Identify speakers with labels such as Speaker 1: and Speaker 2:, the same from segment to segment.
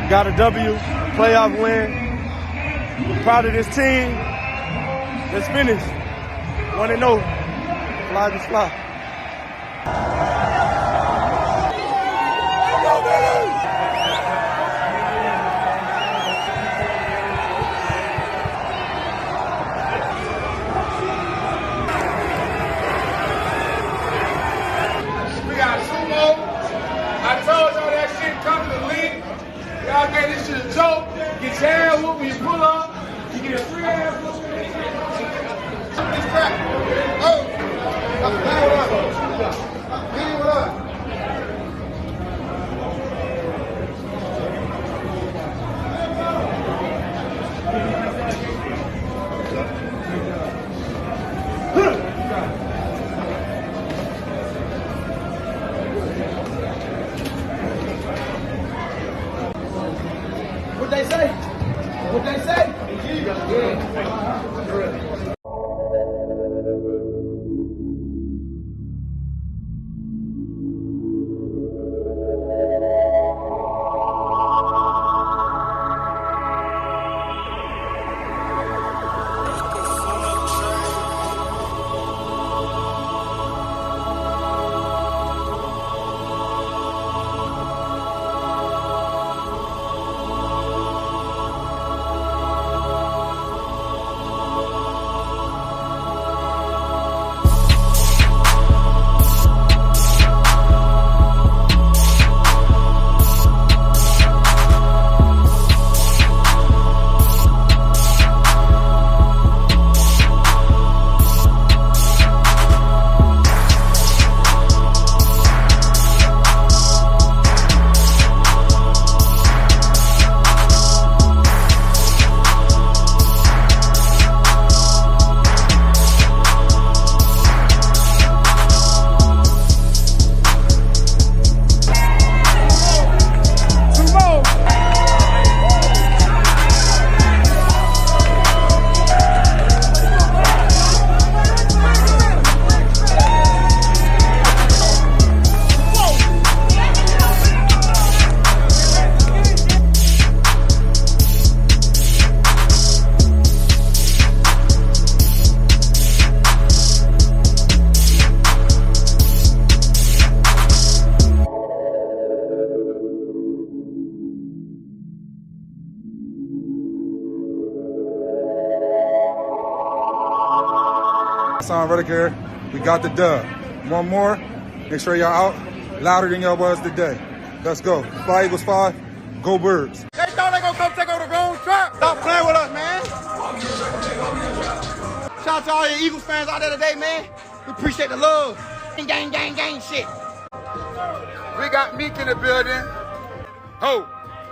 Speaker 1: Got a W, playoff win. We're proud of this team. Let's finish. 1-0. Fly to fly.
Speaker 2: I told y'all that shit coming to league. Y'all get this shit a joke. Get your ass whooped when you pull up. You get a free ass whooped. This crap. Oh. I'm playing with us. I'm playing with us. What they say? What they say?
Speaker 3: Son Rediker, we got the dub. One more. Make sure y'all out louder than y'all was today. Let's go. Fly Eagles 5. Go Birds.
Speaker 2: They thought they gonna come take over the wrong track. Stop playing with us, man. Shout out to all your Eagles fans out there today, man. We appreciate the love. Gang, gang, gang shit. We got Meek in the building. Ho,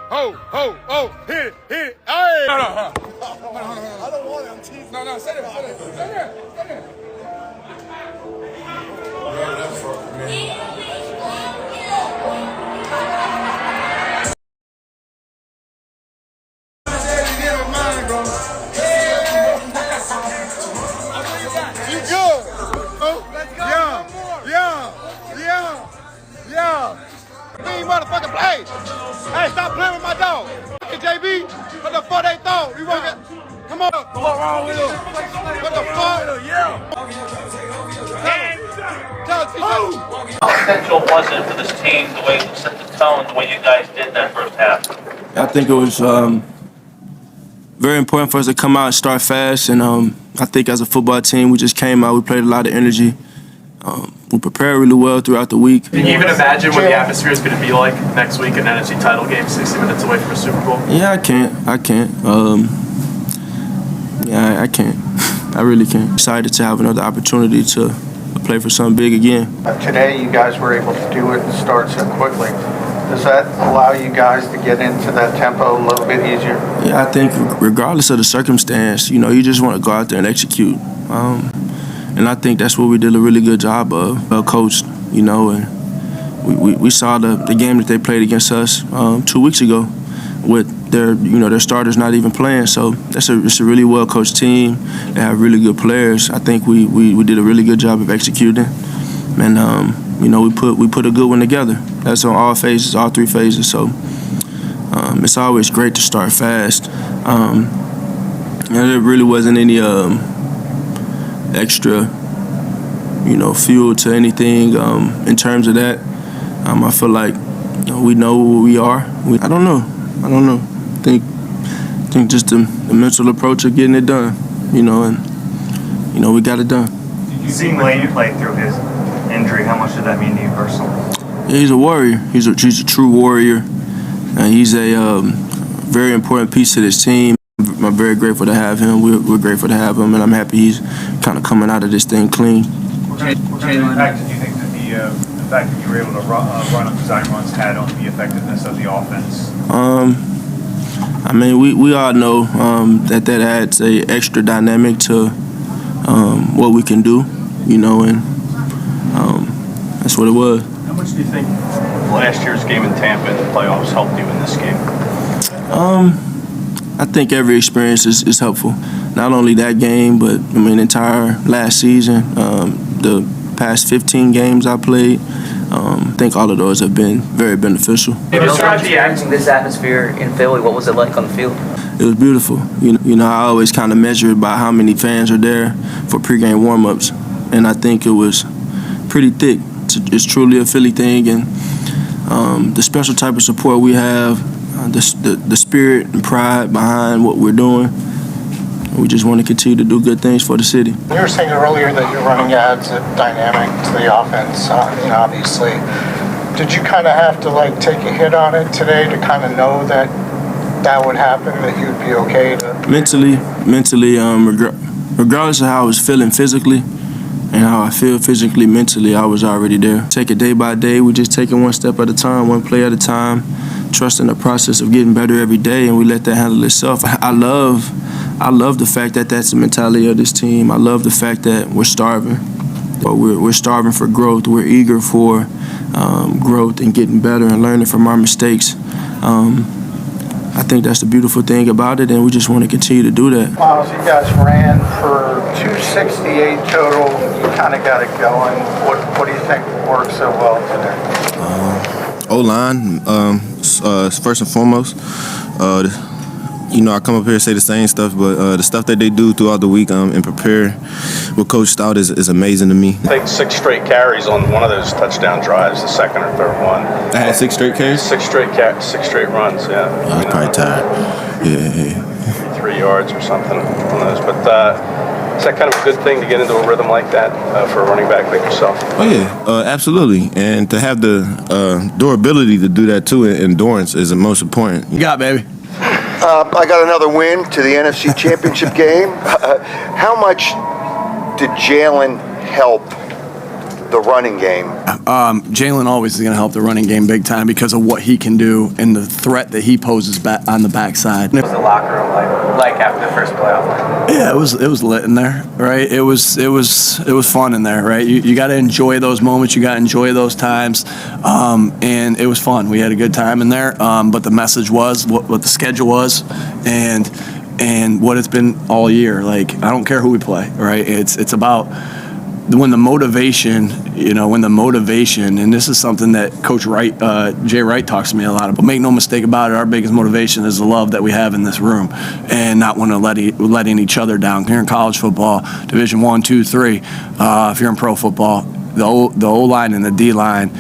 Speaker 2: ho, ho, ho. Hit it, hit it. Hey. No, no, I don't want it. I'm teasing. No, stay there, stay there. Stay there, stay there. You good? Let's go. Yeah. Clean motherfucking play. Hey, stop playing with my dog. Hey, JB, what the fuck they thought? We won't get. Come on. What wrong with him? What the fuck? Yeah.
Speaker 4: How essential was it for this team, the way you set the tone, the way you guys did that first half?
Speaker 5: I think it was very important for us to come out and start fast, and I think as a football team, we just came out, we played a lot of energy. We prepared really well throughout the week.
Speaker 6: Can you even imagine what the atmosphere is going to be like next week, an NFC title game 60 minutes away from a Super Bowl?
Speaker 5: Yeah, I can't. I can't. I really can't. Excited to have another opportunity to play for something big again.
Speaker 7: Today you guys were able to do it and start so quickly. Does that allow you guys to get into that tempo a little bit easier?
Speaker 5: Yeah, I think regardless of the circumstance, you just want to go out there and execute. And I think that's what we did a really good job of, coached, and we saw the game that they played against us 2 weeks ago with their starters not even playing. So it's a really well coached team. They have really good players. I think we did a really good job of executing, and we put a good one together. That's on all phases, all three phases. So It's always great to start fast. And there really wasn't any extra, fuel to anything in terms of that. I feel like we know who we are. I don't know. I think just the mental approach of getting it done, and we got it done.
Speaker 8: Seeing Lane play through his injury, how much did that mean to you personally?
Speaker 5: Yeah, he's a warrior. He's a true warrior, and he's a very important piece to this team. I'm very grateful to have him. We're grateful to have him, and I'm happy he's kind of coming out of this thing clean.
Speaker 8: What kind of impact did you think that the fact that you were able to run up design runs had on the effectiveness of the offense?
Speaker 5: We all know that adds a extra dynamic to what we can do, and that's what it was.
Speaker 9: How much do you think last year's game in Tampa in the playoffs helped you in this game?
Speaker 5: I think every experience is helpful. Not only that game, but entire last season, the past 15 games I played. I think all of those have been very beneficial.
Speaker 10: Experiencing this atmosphere in Philly, what was it like on the field?
Speaker 5: It was beautiful. I always kind of measure it by how many fans are there for pregame warm-ups, and I think it was pretty thick. It's truly a Philly thing, and the special type of support we have, the spirit and pride behind what we're doing. We just want to continue to do good things for the city.
Speaker 7: You were saying earlier that your running adds a dynamic to the offense, obviously. Did you kind of have to take a hit on it today to kind of know that would happen, that you'd be okay to?
Speaker 5: Mentally, regardless of how I was feeling physically and how I feel physically, mentally, I was already there. Take it day by day. We're just taking one step at a time, one play at a time, trusting the process of getting better every day, and we let that handle itself. I love the fact that that's the mentality of this team. I love the fact that we're starving. We're starving for growth. We're eager for growth and getting better and learning from our mistakes. I think that's the beautiful thing about it, and we just want to continue to do that.
Speaker 7: Miles, you guys ran for 268 total. You kind of got it going. What do you think worked so well today?
Speaker 11: O-line, first and foremost. I come up here and say the same stuff, but the stuff that they do throughout the week and prepare with Coach Stout is amazing to me.
Speaker 9: I think 6 straight carries on one of those touchdown drives, the second or third one.
Speaker 11: I had 6 straight carries?
Speaker 9: 6 straight runs, yeah.
Speaker 11: I was probably tired. Yeah.
Speaker 9: 3 yards or something on those. But is that kind of a good thing to get into a rhythm like that for a running back like yourself?
Speaker 11: Oh, yeah, absolutely. And to have the durability to do that, too, endurance is the most important.
Speaker 2: You got it, baby.
Speaker 12: I got another win to the NFC Championship game. How much did Jalen help the running game?
Speaker 2: Jalen always is going to help the running game big time because of what he can do and the threat that he poses back on the backside.
Speaker 10: What was the locker room like after the first playoff?
Speaker 2: Yeah, it was lit in there, right? It was fun in there, right? You got to enjoy those moments, you got to enjoy those times, and it was fun. We had a good time in there, but the message was what the schedule was, and what it's been all year. I don't care who we play, right? It's about when the motivation, and this is something that Coach Wright, Jay Wright talks to me a lot about. Make no mistake about it, our biggest motivation is the love that we have in this room and not want to letting each other down. Here in college football, Division 1, 2, 3, if you're in pro football, the O-line and the D-line,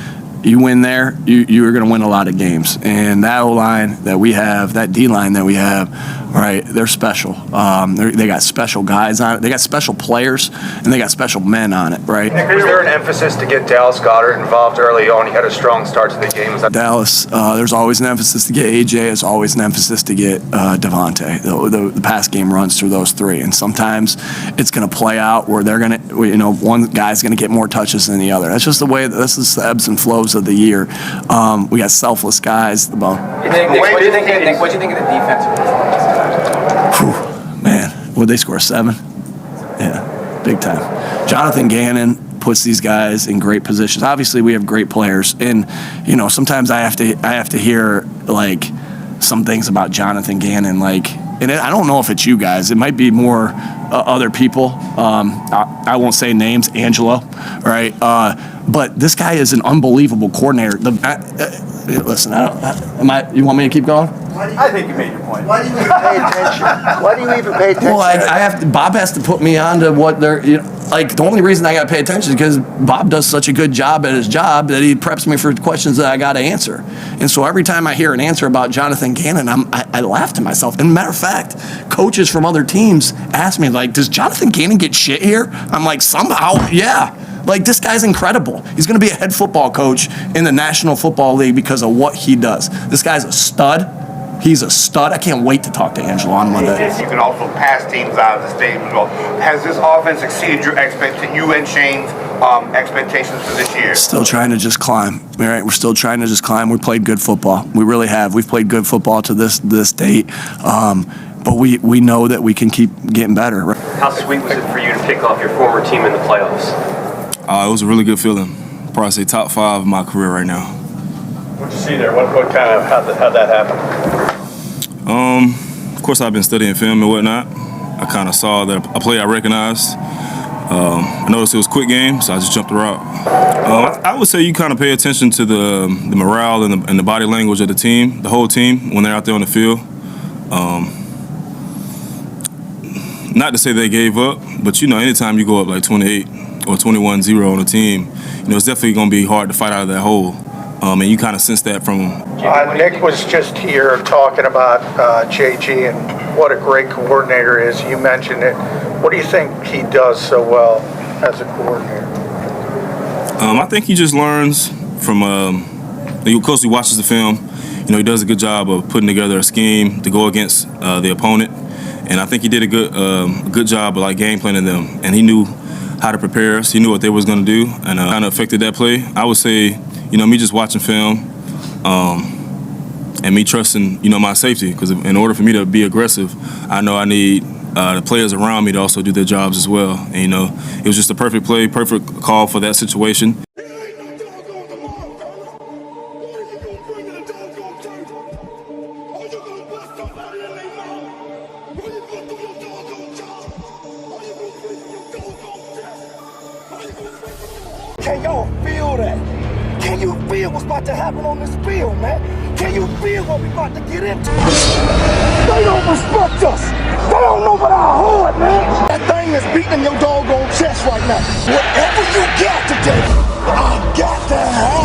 Speaker 2: you win there, you're going to win a lot of games. And that O-line that we have, that D-line that we have, right, they're special. They got special guys on it. They got special players, and they got special men on it, right?
Speaker 13: Was there an emphasis to get Dallas Goedert involved early on? He had a strong start to the game.
Speaker 2: Dallas, there's always an emphasis to get AJ. There's always an emphasis to get Devontae. The pass game runs through those three, and sometimes it's going to play out where they're going to, one guy's going to get more touches than the other. That's just the way. This is the ebbs and flows of the year. We got selfless guys.
Speaker 10: What do you think of the defensive performance?
Speaker 2: Man, would they score 7? Yeah, big time. Jonathan Gannon puts these guys in great positions. Obviously, we have great players, and sometimes I have to hear some things about Jonathan Gannon, and I don't know if it's you guys. It might be more other people. I won't say names. Angelo, right? But this guy is an unbelievable coordinator. Listen, you want me to keep going? I think you made your point.
Speaker 12: Why do you even pay attention? Why do you even pay attention?
Speaker 14: Well, I have to, Bob has to put me on to what they're, you know, like the only reason I got to pay attention is because Bob does such a good job at his job that he preps me for questions that I got to answer. And so every time I hear an answer about Jonathan Gannon, I laugh to myself. And matter of fact, coaches from other teams ask me, like, does Jonathan Gannon get shit here? I'm like, somehow, yeah. Like, this guy's incredible. He's going to be a head football coach in the National Football League because of what he does. This guy's a stud. He's a stud. I can't wait to talk to Angelo on Monday.
Speaker 15: You can also pass teams out of the stadium as well. Has this offense exceeded your you and Shane's expectations for this year?
Speaker 14: Still trying to just climb. All right, we're still trying to just climb. We played good football. We really have. We've played good football to this date. But we know that we can keep getting better. Right?
Speaker 6: How sweet was it for you to pick off your former team in the playoffs?
Speaker 11: It was a really good feeling. Probably say top 5 of my career right now.
Speaker 9: What'd you see there? What kind of how'd that happen?
Speaker 11: Of course, I've been studying film and whatnot. I kind of saw that a play I recognized. I noticed it was a quick game, so I just jumped the route. I would say you kind of pay attention to the morale and the body language of the team, the whole team, when they're out there on the field. Not to say they gave up, but you know, anytime you go up like 28 or 21-0 on a team, you know, it's definitely going to be hard to fight out of that hole. And you kind of sense that from.
Speaker 7: Nick was just here talking about JG and what a great coordinator is. You mentioned it. What do you think he does so well as a coordinator?
Speaker 11: I think he just learns from. Of course, he watches the film. You know, he does a good job of putting together a scheme to go against the opponent, and I think he did a good job of like game planning them. And he knew how to prepare us. He knew what they was going to do, and kind of affected that play. I would say, you know, me just watching film, and me trusting, you know, my safety, because in order for me to be aggressive, I know I need the players around me to also do their jobs as well. And, you know, it was just a perfect play, perfect call for that situation.
Speaker 2: Can y'all feel that? Can you feel what's about to happen on this field, man? Can you feel what we about to get into? They don't respect us. They don't know about our heart, man. That thing that's beating your doggone chest right now. Whatever you got today, I got to have.